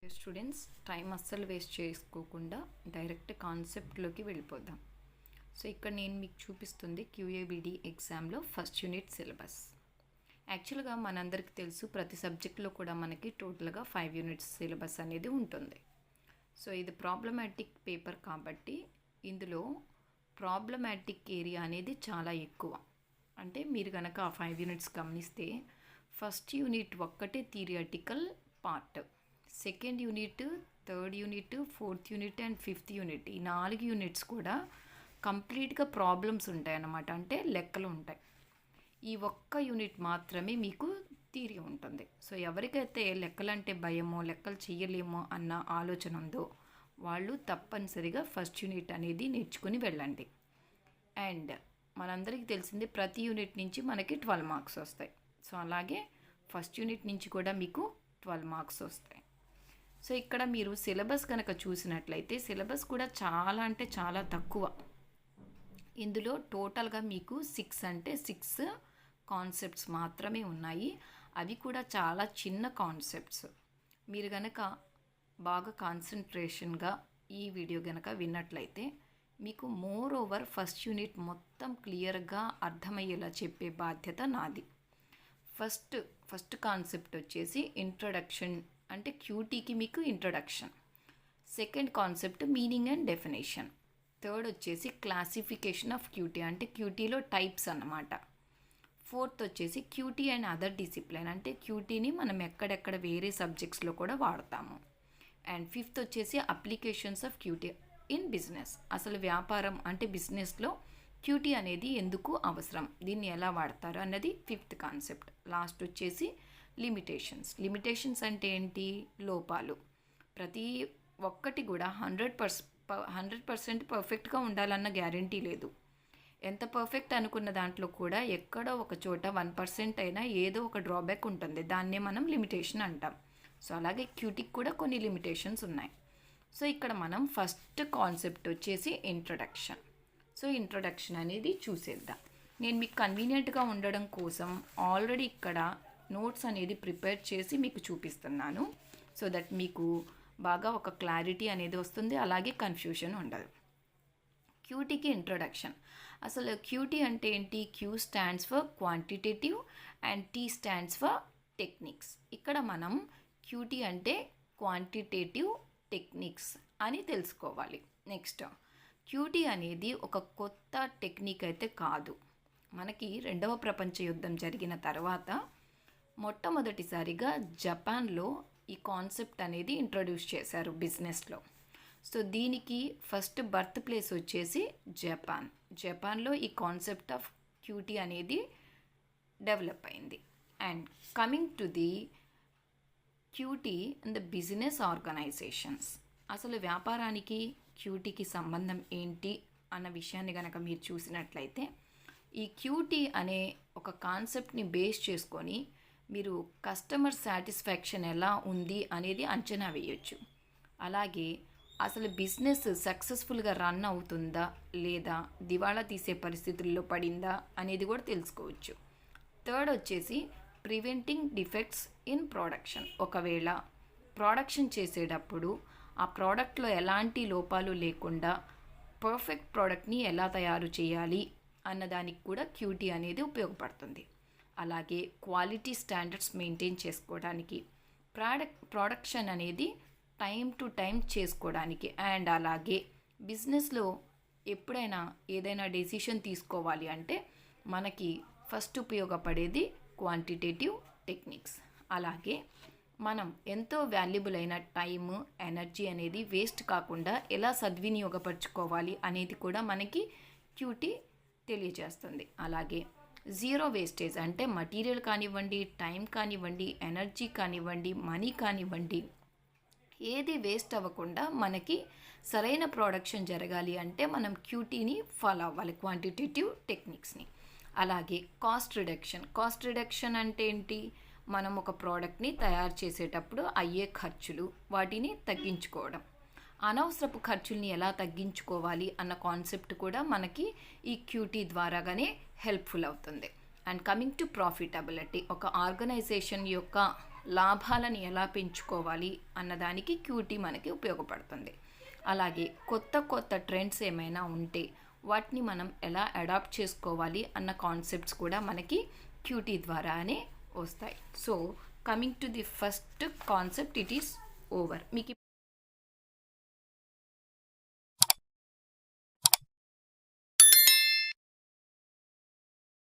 Okay students, time అస్సలు waste చేసుకోకుండా direct కాన్సెప్ట్లోకి వెళ్ళిపోదాం. సో ఇక్కడ నేను మీకు చూపిస్తుంది క్యూఏబిడి ఎగ్జామ్లో ఫస్ట్ యూనిట్ సిలబస్. యాక్చువల్గా మనందరికీ తెలుసు ప్రతి సబ్జెక్ట్లో కూడా మనకి టోటల్గా 5 యూనిట్స్ సిలబస్ అనేది ఉంటుంది. సో ఇది ప్రాబ్లమాటిక్ పేపర్ కాబట్టి ఇందులో ప్రాబ్లమాటిక్ ఏరియా అనేది చాలా ఎక్కువ. అంటే మీరు కనుక ఆ 5 యూనిట్స్ గమనిస్తే ఫస్ట్ యూనిట్ ఒక్కటే theoretical part, second unit, third unit, fourth unit and fifth unit, ఈ 4 యూనిట్స్ కూడా కంప్లీట్గా ప్రాబ్లమ్స్ ఉంటాయి అన్నమాట. అంటే లెక్కలు ఉంటాయి. ఈ ఒక్క యూనిట్ మాత్రమే మీకు థియరీ ఉంటుంది. సో ఎవరికైతే లెక్కలంటే భయమో, లెక్కలు చేయలేమో అన్న ఆలోచన ఉందో వాళ్ళు తప్పనిసరిగా ఫస్ట్ యూనిట్ అనేది నేర్చుకుని వెళ్ళండి. అండ్ మనందరికీ తెలిసింది ప్రతి యూనిట్ నుంచి మనకి 12 మార్క్స్ వస్తాయి. సో అలాగే ఫస్ట్ యూనిట్ నుంచి కూడా మీకు 12 మార్క్స్ వస్తాయి. సో ఇక్కడ మీరు సిలబస్ కనుక చూసినట్లయితే సిలబస్ కూడా చాలా అంటే చాలా తక్కువ. ఇందులో టోటల్గా మీకు 6 కాన్సెప్ట్స్ మాత్రమే ఉన్నాయి. అవి కూడా చాలా చిన్న కాన్సెప్ట్స్. మీరు కనుక బాగా కాన్సన్ట్రేషన్గా ఈ వీడియో కనుక విన్నట్లయితే మీకు మోర్ ఓవర్ ఫస్ట్ యూనిట్ మొత్తం క్లియర్గా అర్థమయ్యేలా చెప్పే బాధ్యత నాది. ఫస్ట్ కాన్సెప్ట్ వచ్చేసి ఇంట్రడక్షన్, అంటే క్యూటీకి మీకు introduction. Second concept meaning and definition. Third వచ్చేసి క్లాసిఫికేషన్ ఆఫ్ క్యూటీ, అంటే క్యూటీలో టైప్స్ అన్నమాట. ఫోర్త్ వచ్చేసి క్యూటీ అండ్ అదర్ డిసిప్లిన్, అంటే క్యూటీని మనం ఎక్కడెక్కడ వేరే సబ్జెక్ట్స్లో కూడా వాడతాము. అండ్ ఫిఫ్త్ వచ్చేసి applications of QT in business, అసలు వ్యాపారం అంటే బిజినెస్లో క్యూటీ అనేది ఎందుకు అవసరం, దీన్ని ఎలా వాడతారు అన్నది ఫిఫ్త్ కాన్సెప్ట్. లాస్ట్ వచ్చేసి లిమిటేషన్స్ అంటే ఏంటి, లోపాలు. ప్రతి ఒక్కటి కూడా 100% పర్ఫెక్ట్గా ఉండాలన్న గ్యారంటీ లేదు. ఎంత పర్ఫెక్ట్ అనుకున్న దాంట్లో కూడా ఎక్కడో ఒక చోట 1% అయినా ఏదో ఒక డ్రాబ్యాక్ ఉంటుంది. దాన్నే మనం లిమిటేషన్ అంటాం. సో అలాగే క్యూటీకి కూడా కొన్ని లిమిటేషన్స్ ఉన్నాయి. సో ఇక్కడ మనం ఫస్ట్ కాన్సెప్ట్ వచ్చేసి ఇంట్రడక్షన్. సో ఇంట్రడక్షన్ అనేది చూసేద్దాం. నేను మీకు కన్వీనియంట్గా ఉండడం కోసం ఆల్రెడీ ఇక్కడ నోట్స్ అనేది ప్రిపేర్ చేసి మీకు చూపిస్తున్నాను. సో దట్ మీకు బాగా ఒక క్లారిటీ అనేది వస్తుంది, అలాగే కన్ఫ్యూషన్ ఉండదు. క్యూటీకి ఇంట్రడక్షన్. అసలు క్యూటీ అంటే ఏంటి? Q stands for quantitative and T stands for techniques. ఇక్కడ మనం క్యూటీ అంటే క్వాంటిటేటివ్ టెక్నిక్స్ అని తెలుసుకోవాలి. నెక్స్ట్, క్యూటీ అనేది ఒక కొత్త టెక్నిక్ అయితే కాదు. మనకి 2వ ప్రపంచ యుద్ధం జరిగిన తర్వాత మొట్టమొదటిసారిగా జపాన్లో ఈ కాన్సెప్ట్ అనేది ఇంట్రడ్యూస్ చేశారు బిజినెస్లో. సో దీనికి ఫస్ట్ బర్త్ ప్లేస్ వచ్చేసి జపాన్లో ఈ కాన్సెప్ట్ ఆఫ్ క్యూటీ అనేది డెవలప్ అయింది. And coming to the QT in the business organisations. అసలు వ్యాపారానికి క్యూటీకి సంబంధం ఏంటి అన్న విషయాన్ని కనుక మీరు చూసినట్లయితే ఈ క్యూటీ అనే ఒక కాన్సెప్ట్ని బేస్ చేసుకొని మీరు కస్టమర్ సాటిస్ఫాక్షన్ ఎలా ఉంది అనేది అంచనా వేయొచ్చు. అలాగే అసలు బిజినెస్ సక్సెస్ఫుల్గా రన్ అవుతుందా లేదా, దివాళా తీసే పరిస్థితుల్లో పడిందా అనేది కూడా తెలుసుకోవచ్చు. థర్డ్ వచ్చేసి ప్రివెంటింగ్ డిఫెక్ట్స్ ఇన్ ప్రొడక్షన్. ఒకవేళ ప్రొడక్షన్ చేసేటప్పుడు ఆ ప్రోడక్ట్లో ఎలాంటి లోపాలు లేకుండా పర్ఫెక్ట్ ప్రోడక్ట్ని ఎలా తయారు చేయాలి అన్నదానికి కూడా క్యూటీ అనేది ఉపయోగపడుతుంది. అలాగే క్వాలిటీ స్టాండర్డ్స్ మెయింటైన్ చేసుకోవడానికి, ప్రొడక్షన్ అనేది టైం టు టైం చేసుకోవడానికి, అండ్ అలాగే బిజినెస్లో ఎప్పుడైనా ఏదైనా డెసిషన్ తీసుకోవాలి అంటే మనకి ఫస్ట్ ఉపయోగపడేది క్వాంటిటేటివ్ టెక్నిక్స్. అలాగే మనం ఎంతో వాల్యుబుల్ అయిన టైము, ఎనర్జీ అనేది వేస్ట్ కాకుండా ఎలా సద్వినియోగపరచుకోవాలి అనేది కూడా మనకి క్యూటీ తెలియజేస్తుంది. అలాగే జీరో వేస్టేజ్, అంటే మటీరియల్ కానివ్వండి, టైం కానివ్వండి, ఎనర్జీ కానివ్వండి, మనీ కానివ్వండి, ఏది వేస్ట్ అవ్వకుండా మనకి సరైన ప్రొడక్షన్ జరగాలి అంటే మనం క్యూటీని ఫాలో అవ్వాలి, క్వాంటిటేటివ్ టెక్నిక్స్ని. అలాగే కాస్ట్ రిడక్షన్ అంటే ఏంటి? మనం ఒక ప్రోడక్ట్ని తయారు చేసేటప్పుడు అయ్యే ఖర్చులు, వాటిని తగ్గించుకోవడం. అనవసరపు ఖర్చుల్ని ఎలా తగ్గించుకోవాలి అన్న కాన్సెప్ట్ కూడా మనకి ఈ క్యూటీ ద్వారాగానే హెల్ప్ఫుల్ అవుతుంది. అండ్ కమింగ్ టు ప్రాఫిటబిలిటీ, ఒక ఆర్గనైజేషన్ యొక్క లాభాలను ఎలా పెంచుకోవాలి అన్నదానికి క్యూటీ మనకి ఉపయోగపడుతుంది. అలాగే కొత్త కొత్త ట్రెండ్స్ ఏమైనా ఉంటే వాటిని మనం ఎలా అడాప్ట్ చేసుకోవాలి అన్న కాన్సెప్ట్స్ కూడా మనకి క్యూటీ ద్వారానే వస్తాయి. So coming to the first concept, it is over. మీకు